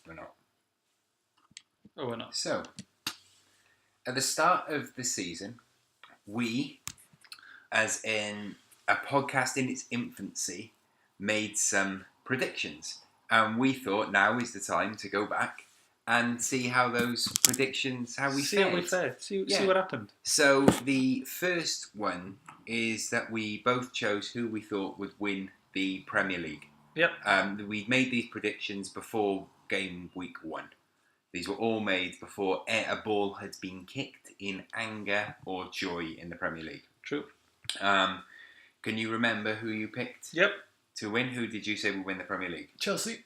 we're not. Oh, we're not. So, at the start of the season, we, as in a podcast in its infancy, made some predictions. And we thought now is the time to go back and see how those predictions, how we fared. See what happened. So the first one is that we both chose who we thought would win the Premier League. Yep. We made these predictions before game week 1. These were all made before a ball had been kicked in anger or joy in the Premier League. True. Can you remember who you picked Yep. to win? Who did you say would win the Premier League? Chelsea.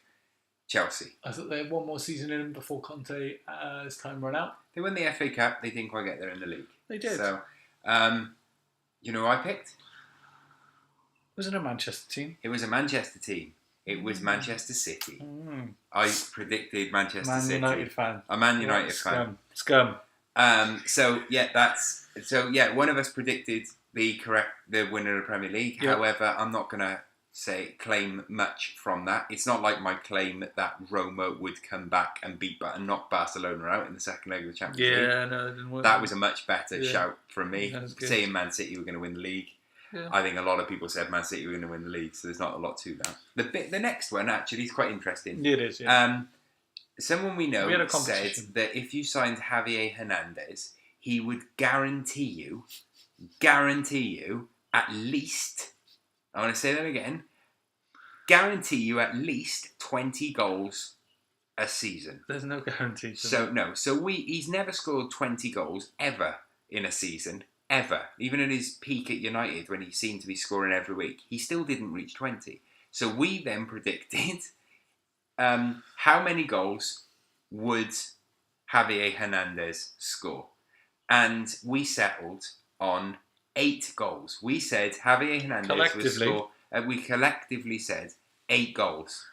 I thought they had one more season in them before Conte his time ran out. They won the FA Cup. They didn't quite get there in the league. They did. So, you know who I picked? Was it a Manchester team? It was a Manchester team. It was Manchester City. Mm. I predicted Manchester City. Man United fan. A Man United fan. Scum. So one of us predicted the winner of the Premier League. Yep. However, I'm not going to claim much from that. It's not like my claim that Roma would come back and knock Barcelona out in the second leg of the Champions League. Yeah, no, it didn't work. That was a much better shout from me. Saying Man City were going to win the league. Yeah. I think a lot of people said Man City were going to win the league, so there's not a lot to that. The next one actually is quite interesting. It is, yeah. Someone we know said competition. that if you signed Javier Hernandez, he would guarantee you at least, I want to say that again, guarantee you at least 20 goals a season. There's no guarantee. He's never scored 20 goals ever in a season. Ever. Even at his peak at United, when he seemed to be scoring every week, he still didn't reach 20. So we then predicted how many goals would Javier Hernandez score. And we settled on 8 goals. We said Javier Hernandez would score... we collectively said 8 goals.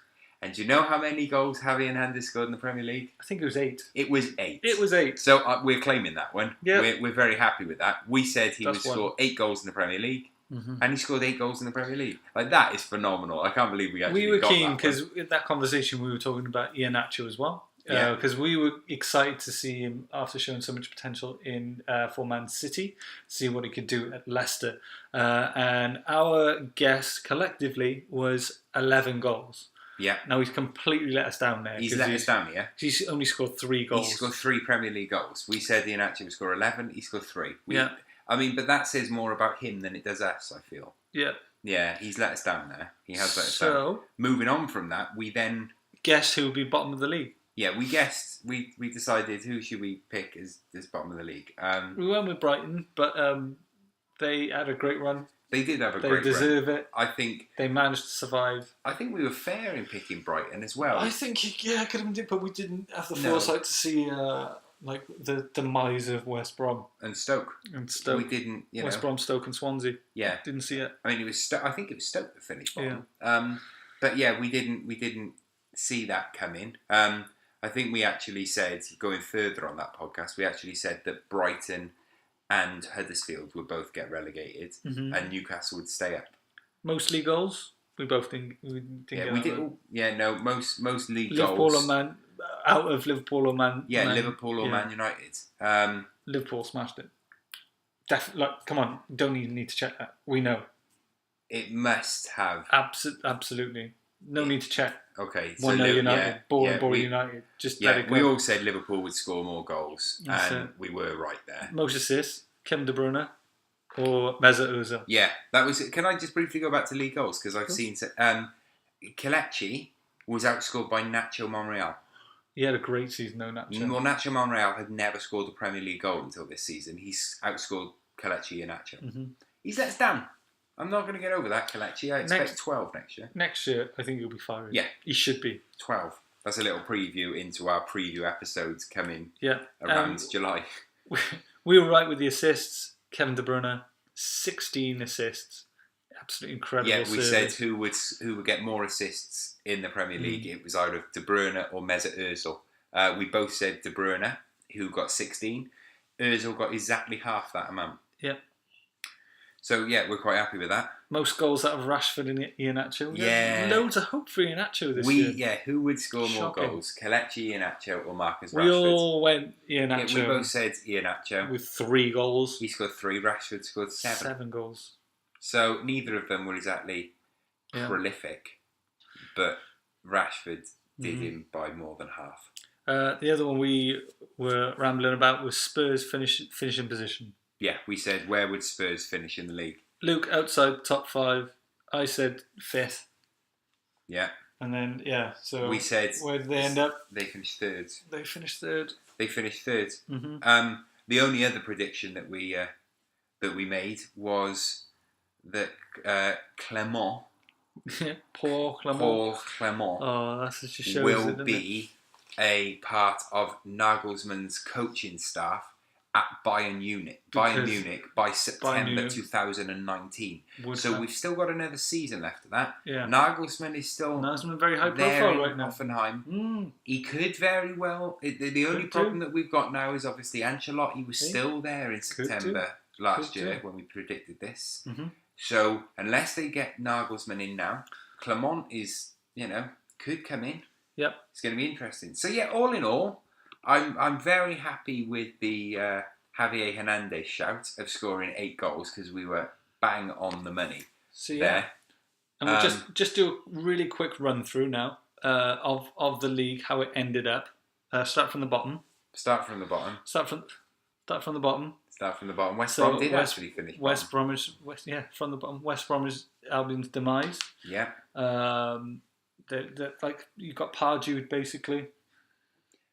And do you know how many goals Javier Hernandez scored in the Premier League? I think it was 8. It was 8. It was 8. So we're claiming that one. Yeah. We're very happy with that. We said he would score 8 goals in the Premier League. Mm-hmm. And he scored 8 goals in the Premier League. Like, that is phenomenal. I can't believe we actually got that. We were keen because in that conversation we were talking about Iheanacho as well. Because we were excited to see him after showing so much potential for Man City, see what he could do at Leicester. And our guess collectively was 11 goals. Yeah. Now he's completely let us down there. He's let us down, yeah. He's only scored 3 goals. He scored 3 Premier League goals. We said Iheanacho would score 11. He scored 3. Yeah. I mean, but that says more about him than it does us, I feel. Yeah. Yeah, he's let us down there. He has let us down. So, moving on from that, we then... guess who will be bottom of the league? Yeah, we guessed. We decided who should we pick as bottom of the league. We went with Brighton, but they had a great run. They did have a great run. They deserve it. I think they managed to survive. I think we were fair in picking Brighton as well. I think could have been, but we didn't have the foresight to see the demise of West Brom and Stoke. We didn't. West Brom, Stoke, and Swansea. Yeah, didn't see it. I mean, it was. I think it was Stoke that finished bottom. Yeah. But yeah, we didn't see that coming. I think we actually said, going further on that podcast, we actually said that Brighton and Huddersfield would both get relegated, and Newcastle would stay up. Mostly goals. We both think. We did. Yeah, no. Most league Liverpool goals. Out of Liverpool or Man. Yeah, Liverpool or Man United. Liverpool smashed it. Come on, don't even need to check that. We know. It must have. Absolutely. No need to check. Okay. 1-0 United. Boring United. Just let it go. We all said Liverpool would score more goals, and we were right there. Most assists, Kevin De Bruyne or Mesut Ozil. Yeah, that was it. Can I just briefly go back to league goals? Because I've seen... Kelechi was outscored by Nacho Monreal. He had a great season, though, Nacho. Well, Nacho Monreal had never scored a Premier League goal until this season. He's outscored Kelechi and Nacho. Mm-hmm. He's let us down. I'm not going to get over that, Kelechi. I expect 12 next year. Next year, I think he'll be firing. Yeah. He should be. 12. That's a little preview into our preview episodes coming around July. We were right with the assists. Kevin De Bruyne, 16 assists. Absolutely incredible service. We said who would get more assists in the Premier League. It was either De Bruyne or Mesut Ozil. We both said De Bruyne, who got 16. Ozil got exactly half that amount. Yeah. So, yeah, we're quite happy with that. Most goals out of Rashford and Iheanacho. Yeah. Loads of hope for Iheanacho this year. Yeah, who would score Shocking. more goals? Kelechi Iheanacho or Marcus Rashford? We all went Yeah, Iheanacho we both said Iheanacho. with 3 goals. He scored 3, Rashford scored 7. 7 goals. So neither of them were exactly prolific, but Rashford did him by more than half. The other one we were rambling about was Spurs finishing position. Yeah, we said where would Spurs finish in the league? Luke outside top 5. I said 5th. Yeah. And then so we said where did they end up? They finished 3rd. They finished 3rd. They finished 3rd. Mm-hmm. The only other prediction that we made was that Clement. Paul Clement. Oh, that's such a show. Will be a part of Nagelsmann's coaching staff at Bayern Munich by September 2019. So we've still got another season left of that. Yeah. Nagelsmann is very high profile right now. Hoffenheim. He could very well. The only problem that we've got now is obviously Ancelotti was still there in September last year when we predicted this. Mm-hmm. So unless they get Nagelsmann in now, Clement is could come in. Yep. It's going to be interesting. So yeah, all in all, I'm very happy with the Javier Hernandez shout of scoring 8 goals because we were bang on the money there. And we'll just do a really quick run through now of the league, how it ended up. Start from the bottom. Start from the bottom. West Brom did actually finish. West Bromwich, from the bottom. West Bromwich Albion's demise. Yeah. You've got Pardew basically.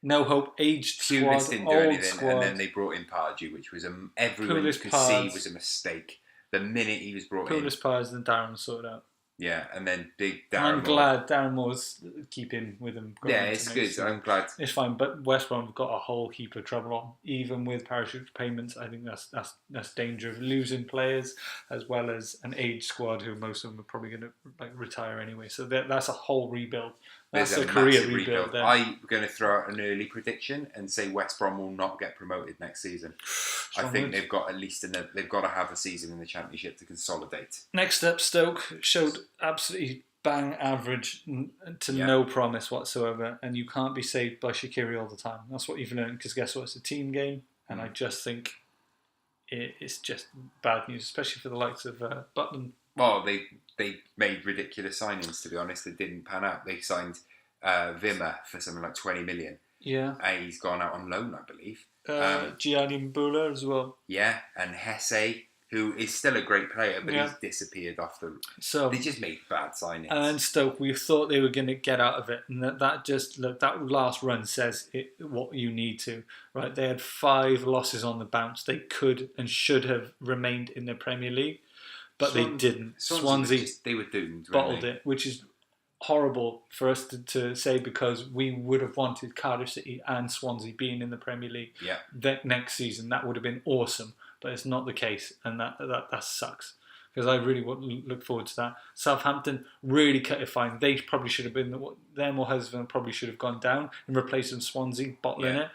No hope, aged Pulis squad, didn't do old anything, squad. and then they brought in Pardew, which was everyone could see was a mistake. The minute he was brought in. Pulis, Pars, and Darren sorted out. Yeah, and then big Darren I'm glad Darren Moore's keeping with him. Yeah, it's good. Season. I'm glad. It's fine, but West Brom have got a whole heap of trouble on. Even with parachute payments, I think that's danger of losing players as well as an aged squad who most of them are probably going to retire anyway. So that's a whole rebuild. That's a career rebuild. There. I'm going to throw out an early prediction and say West Brom will not get promoted next season. I think they've got they've got to have a season in the Championship to consolidate. Next up, Stoke showed absolutely bang average to no promise whatsoever, and you can't be saved by Shaqiri all the time. That's what you've learned, because guess what? It's a team game, and I just think it's just bad news, especially for the likes of Butland. Well, they made ridiculous signings, to be honest. They didn't pan out. They signed Wimmer for something like 20 million. Yeah. He's gone out on loan, I believe. Gianni Mbula as well. Yeah, and Hesse, who is still a great player, but he's disappeared off the... So they just made bad signings. And Stoke, we thought they were going to get out of it. And that last run says what you need to. Right? They had 5 losses on the bounce. They could and should have remained in the Premier League, but they didn't. Swansea they were doomed. Bottled it, which is horrible for us to say, because we would have wanted Cardiff City and Swansea being in the Premier League next season. That would have been awesome. But it's not the case, and that sucks, because I really look forward to that. Southampton really cut it fine. They probably should have been them or Huddersfield probably should have gone down and replaced Swansea bottling it.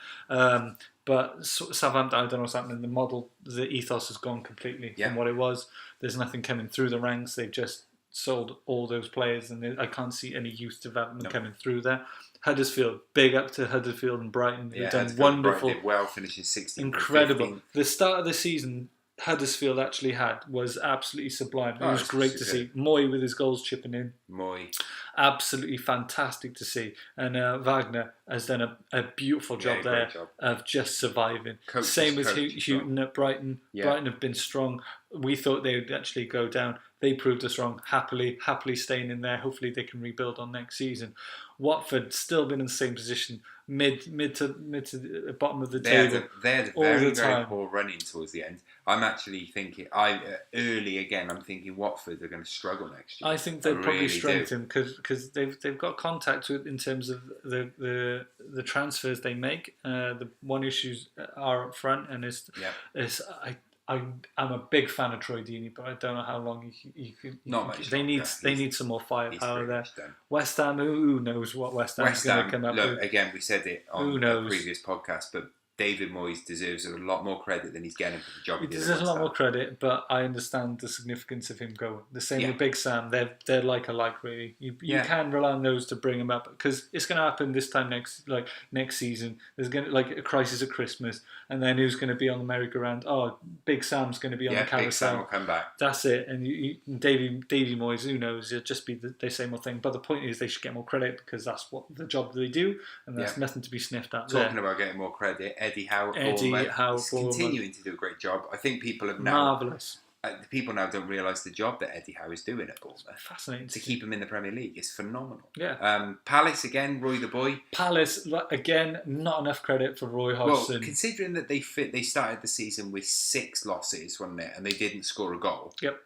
But Southampton, I don't know what's happening. The model, the ethos has gone completely from what it was. There's nothing coming through the ranks. They've just sold all those players, and I can't see any youth development coming through there. Huddersfield, big up to Huddersfield and Brighton. They've done wonderful. Did well, finishing 16th. Incredible. The start of the season Huddersfield actually had was absolutely sublime. It was great to see. Moy with his goals chipping in. Absolutely fantastic to see. And Wagner has done a beautiful job there of just surviving. Same as Houghton at Brighton. Yeah. Brighton have been strong. We thought they would actually go down. They proved us wrong. Happily staying in there. Hopefully they can rebuild on next season. Watford still been in the same position, mid to the bottom of the table. They had a very poor running towards the end. I'm actually thinking, early again, I'm thinking Watford are going to struggle next year. I think they'll probably strengthen because they've got contact with in terms of the transfers they make. The one issues are up front, and I'm a big fan of Troy Deeney, but I don't know how long he could. Not much. They need some more firepower there. West Ham, who knows what West Ham's going to come up with? Again, we said it on a previous podcast, but David Moyes deserves a lot more credit than he's getting for the job He he did. deserves a lot more credit, but I understand the significance of him going. The same with Big Sam. They're like alike, really. You can rely on those to bring him up because it's going to happen this time next season. There's going to a crisis at Christmas, and then who's going to be on the merry-go-round? Oh, Big Sam's going to be on the carousel. Big Sam will come back. That's it. And Davey Moyes, who knows? It'll just be the same old thing. But the point is, they should get more credit because that's what the job they do, and that's nothing to be sniffed at. Talking about getting more credit, Eddie Howe is continuing to do a great job. I think people have now marvellous. People now don't realise the job that Eddie Howe is doing at Bournemouth. Fascinating to keep him in the Premier League. It's phenomenal. Yeah. Palace again, Roy the boy. Palace again, not enough credit for Roy Hodgson. Well, considering that they started the season with 6 losses, wasn't it? And they didn't score a goal. Yep.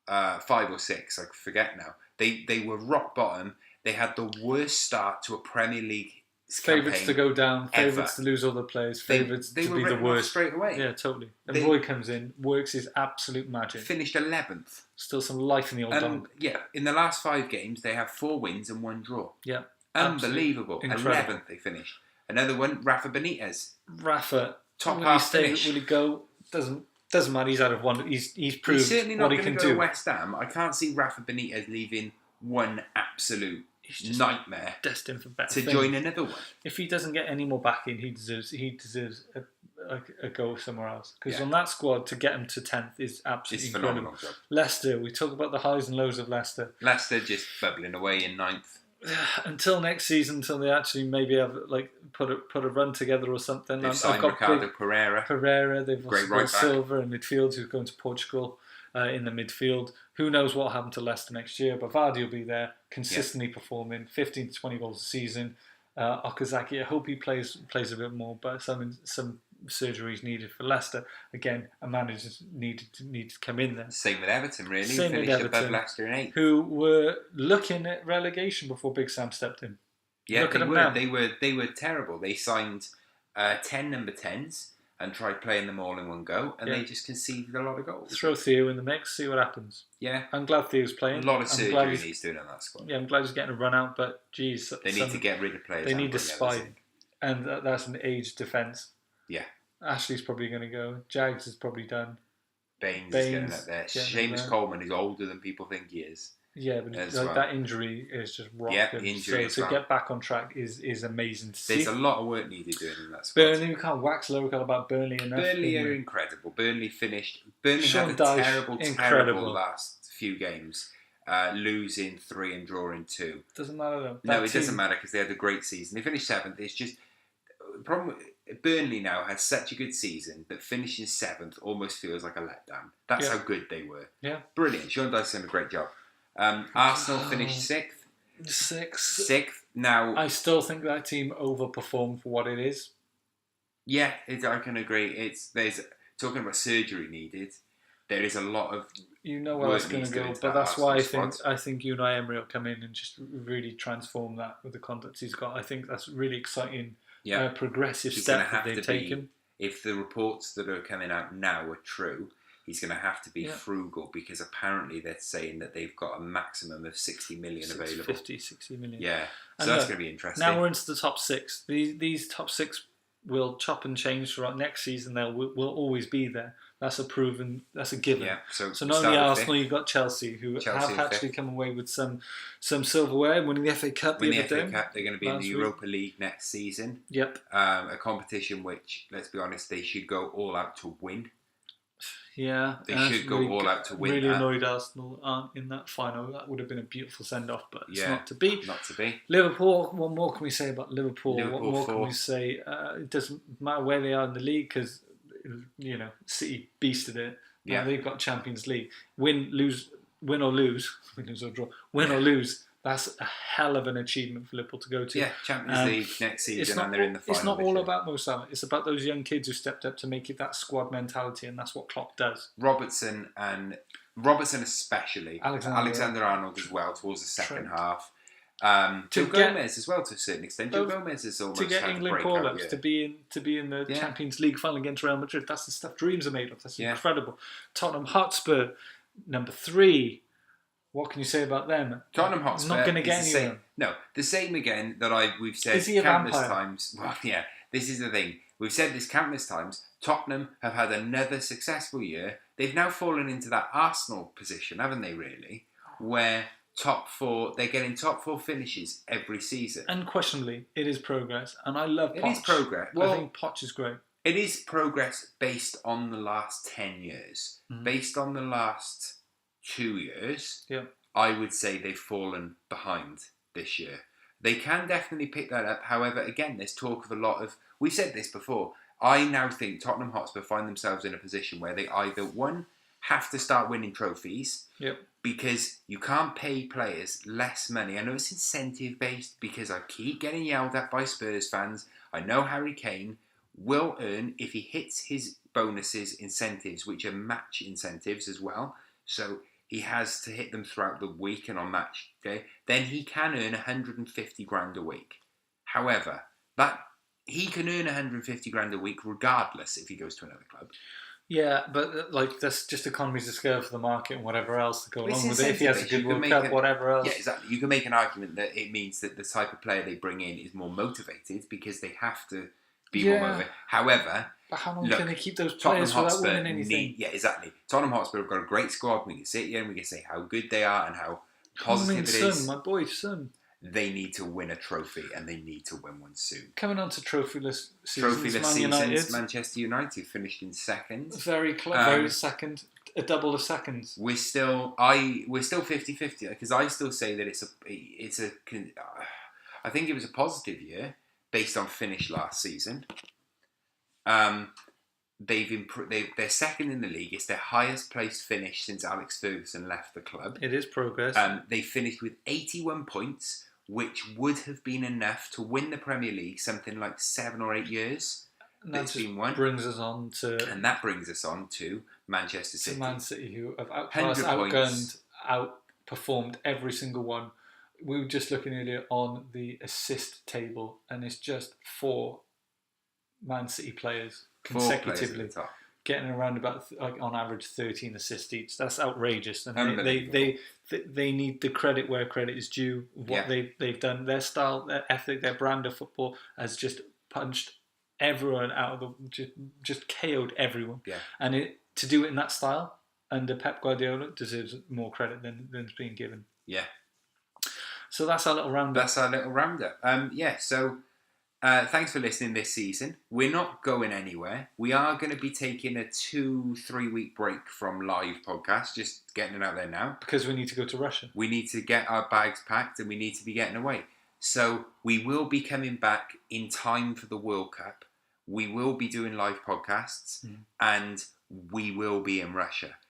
5 or 6, I forget now. They were rock bottom. They had the worst start to a Premier League. Favourites to go down, favourites to lose all the players, favourites to be the worst. Straight away. Yeah, totally. And Roy comes in, works his absolute magic. Finished 11th. Still some life in the old dog. Yeah, in the last 5 games, they have 4 wins and 1 draw. Yeah. Unbelievable. 11th they finished. Another one, Rafa Benitez. Rafa, top will half he finish. Will he go? Doesn't matter. He's out of one. He's proved He's certainly not what he going can to go do. to West Ham. I can't see Rafa Benitez leaving one absolute nightmare destined for better to join another one. If he doesn't get any more backing, he deserves a go somewhere else. Because on that squad, to get him to 10th is absolutely incredible. Phenomenal job. Leicester, we talk about the highs and lows of Leicester. Leicester just bubbling away in 9th. Until next season, until they actually maybe have put a run together or something. They've signed Ricardo Pereira. They've got Silva in midfield, who's going to Portugal in the midfield. Who knows what will happen to Leicester next year? But Vardy will be there, consistently performing, 15 to 20 goals a season. Okazaki, I hope he plays a bit more, but some surgeries needed for Leicester. Again, a manager needs to come in there. Same with Everton, really. Finished above Leicester in 8th. Who were looking at relegation before Big Sam stepped in. Yeah, they were terrible. They signed 10 number 10s and tried playing them all in one go, and they just conceded a lot of goals. Throw Theo in the mix, see what happens. Yeah. I'm glad Theo's playing. A lot of surgery he's doing on that squad. Yeah, I'm glad he's getting a run out, but geez. They need to get rid of players. They need a spine, and that's an aged defence. Yeah. Ashley's probably going to go. Jags is probably done. Baines is getting up there. Seamus Coleman is older than people think he is. Yeah, but that injury is just rotten. Yeah, the injury so to get back on track is amazing to see. There's a lot of work needed doing in that squad. Burnley, we can't wax lyrical about Burnley enough. Burnley are incredible. Burnley had a terrible last few games. Losing 3 and drawing 2. Doesn't matter though. No, it doesn't matter because they had a great season. They finished 7th. It's just the problem. Burnley now has such a good season that finishing 7th almost feels like a letdown. That's how good they were. Yeah, brilliant. Sean Dyche done a great job. Arsenal finished 6th. 6th. Now, I still think that team overperformed for what it is. Yeah, I can agree. There's talking about surgery needed. There is a lot of where I was going to go, but that's why I think Unai Emery will come in and just really transform that with the contacts he's got. I think that's really exciting. Progressive step that they've taken. If the reports that are coming out now are true, he's going to have to be frugal because apparently they're saying that they've got a maximum of 60 million available. 60 million. Yeah, so that's going to be interesting. Now we're into the top 6. These top 6 will chop and change throughout next season. They will always be there. That's a given. Yeah, so not only Arsenal, you've got Chelsea, who have actually come away with some silverware, winning the FA Cup. Winning the FA Cup, they're going to be in the Europa League next season. Yep. A competition which, let's be honest, they should go all out to win. Yeah. They should go all out to win. Really annoyed Arsenal aren't in that final. That would have been a beautiful send-off, but it's not to be. Not to be. Liverpool, what more can we say about Liverpool? What more 4th. can we say? It doesn't matter where they are in the league because, City beasted it. Yeah. Now they've got Champions League. Win or lose, that's a hell of an achievement for Liverpool to go to. Yeah, Champions League next season and they're in the final. It's not all about Mo Salah. It's about those young kids who stepped up to make it that squad mentality, and that's what Klopp does. Robertson especially. Alexander-Arnold as well towards the second half. Joe Gomez as well to a certain extent. Joe Gomez is almost to get had England call-ups, to be in the Champions League final against Real Madrid. That's the stuff dreams are made of. That's incredible. Tottenham Hotspur, number 3. What can you say about them? Tottenham Hotspur not going to get anywhere. No, the same again that we've said countless times. Well, yeah, this is the thing. we've said this countless times, Tottenham have had another successful year. They've now fallen into that Arsenal position, haven't they, really? Where they're getting top 4 finishes every season. Unquestionably, it is progress. And I love Poch. It is progress. Well, I think Poch is great. It is progress based on the last 10 years. Mm-hmm. Based on the last 2 years, yeah. I would say they've fallen behind this year. They can definitely pick that up. However, again, there's talk of a lot of... We've said this before. I now think Tottenham Hotspur find themselves in a position where they either, one, have to start winning trophies, yep. because you can't pay players less money. I know it's incentive-based because I keep getting yelled at by Spurs fans. I know Harry Kane will earn, if he hits his bonuses, incentives, which are match incentives as well. So he has to hit them throughout the week and on match day. Then he can earn 150 grand a week. However, that he can earn 150 grand a week regardless if he goes to another club. Yeah, but that's just economies of scale for the market and whatever else to go It's along with it. If he has a good World Cup, whatever else. Yeah, exactly. You can make an argument that it means that the type of player they bring in is more motivated because they have to be more motivated. However, but how long can they keep those players without winning anything? Yeah, exactly. Tottenham Hotspur have got a great squad. We can sit here and we can say how good they are and how positive it is. My boy, Son. They need to win a trophy and they need to win one soon. Coming on to trophyless seasons, Manchester United finished in second. Very close, very second, a double of seconds. We're still 50-50 because I still say that I think it was a positive year based on finish last season. They're second in the league. It's their highest placed finish since Alex Ferguson left the club. It is progress. They finished with 81 points, which would have been enough to win the Premier League something like 7 or 8 years. And that brings us on to Manchester City. Man City, who have outgunned, outperformed every single one. We were just looking earlier on the assist table, and it's just 4 Man City players consecutively getting around about on average 13 assists each. That's outrageous, and they need the credit where credit is due. What they've done, their style, their ethic, their brand of football has just punched everyone out of just KO'd everyone. Yeah, and to do it in that style under Pep Guardiola deserves more credit than's being given. Yeah. So that's our little roundup. So thanks for listening this season. We're not going anywhere. We are going to be taking a 2-3 week break from live podcasts, just getting it out there now. Because we need to go to Russia. We need to get our bags packed and we need to be getting away. So we will be coming back in time for the World Cup. We will be doing live podcasts and we will be in Russia.